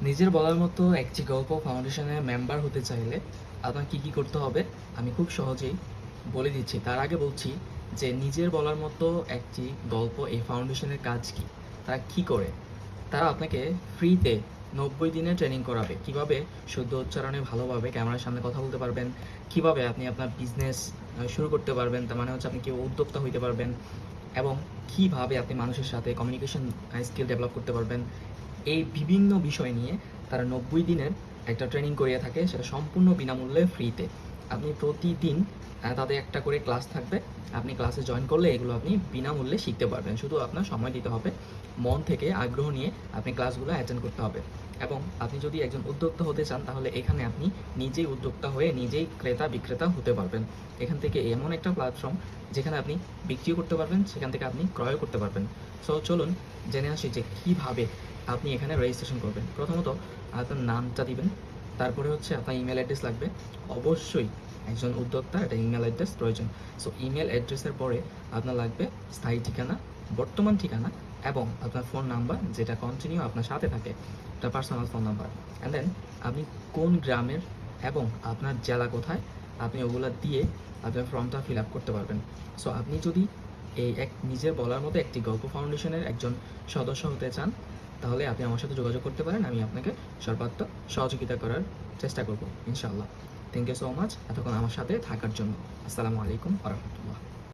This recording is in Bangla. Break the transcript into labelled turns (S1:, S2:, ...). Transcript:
S1: নিজের বলার মতো একটি গল্প ফাউন্ডেশনের মেম্বার হতে চাইলে আপনার কি করতে হবে আমি খুব সহজেই বলে দিচ্ছি। তার আগে বলছি যে নিজের বলার মতো একটি গল্প এই ফাউন্ডেশনের কাজ কি, তারা কি করে। তারা আপনাকে ফ্রিতে 90 দিনের ট্রেনিং করাবে কিভাবে শুদ্ধ উচ্চারণে ভালোভাবে ক্যামেরার সামনে কথা বলতে পারবেন, কিভাবে আপনি আপনার বিজনেস শুরু করতে পারবেন, তার মানে হচ্ছে আপনি কেউ উদ্যোক্তা হইতে পারবেন, এবং কিভাবে আপনি মানুষের সাথে কমিউনিকেশন স্কিল ডেভেলপ করতে পারবেন। এই বিভিন্ন বিষয় নিয়ে তারা 90 দিনের একটা ট্রেনিং করিয়ে থাকে, সেটা সম্পূর্ণ বিনামূল্যে ফ্রিতে। আপনি প্রতিদিন তাদের একটা করে ক্লাস থাকবে, আপনি ক্লাসে জয়েন করলে এগুলো আপনি বিনামূল্যে শিখতে পারবেন। শুধু আপনার সময় দিতে হবে, মন থেকে আগ্রহ নিয়ে আপনি ক্লাসগুলো অ্যাটেন্ড করতে হবে। এবং আপনি যদি একজন উদ্যোক্তা হতে চান তাহলে এখানে আপনি নিজেই উদ্যোক্তা হয়ে নিজেই ক্রেতা বিক্রেতা হতে পারবেন। এখান থেকে এমন একটা প্ল্যাটফর্ম যেখানে আপনি বিক্রিও করতে পারবেন, সেখান থেকে আপনি ক্রয়ও করতে পারবেন। সো চলুন জেনে আসি যে কীভাবে আপনি এখানে রেজিস্ট্রেশন করবেন। প্রথমত আপনার নামটা দিবেন, তারপরে হচ্ছে আপনার ইমেল অ্যাড্রেস লাগবে। অবশ্যই একজন উদ্যোক্তা একটা ইমেল অ্যাড্রেস প্রয়োজন। সো ইমেল অ্যাড্রেসের পরে আপনার লাগবে স্থায়ী ঠিকানা, বর্তমান ঠিকানা, এবং আপনার ফোন নাম্বার যেটা কন্টিনিউ আপনার সাথে থাকে, একটা personal phone number. And then আপনি কোন গ্রামের এবং আপনার জেলা কোথায়, আপনি ওগুলো দিয়ে আপনার ফর্মটা ফিল আপ করতে পারবেন। সো আপনি যদি এই নিজের বলার মতো একটি গল্প ফাউন্ডেশনের একজন সদস্য হতে চান তাহলে আপনি আমার সাথে যোগাযোগ করতে পারেন। আমি আপনাকে সর্বাত্মক সহযোগিতা করার চেষ্টা করব ইনশাআল্লাহ। থ্যাংক ইউ সো মাচ এতক্ষণ আমার সাথে থাকার জন্য। আসসালামু আলাইকুম ওয়া রাহমাতুল্লাহ।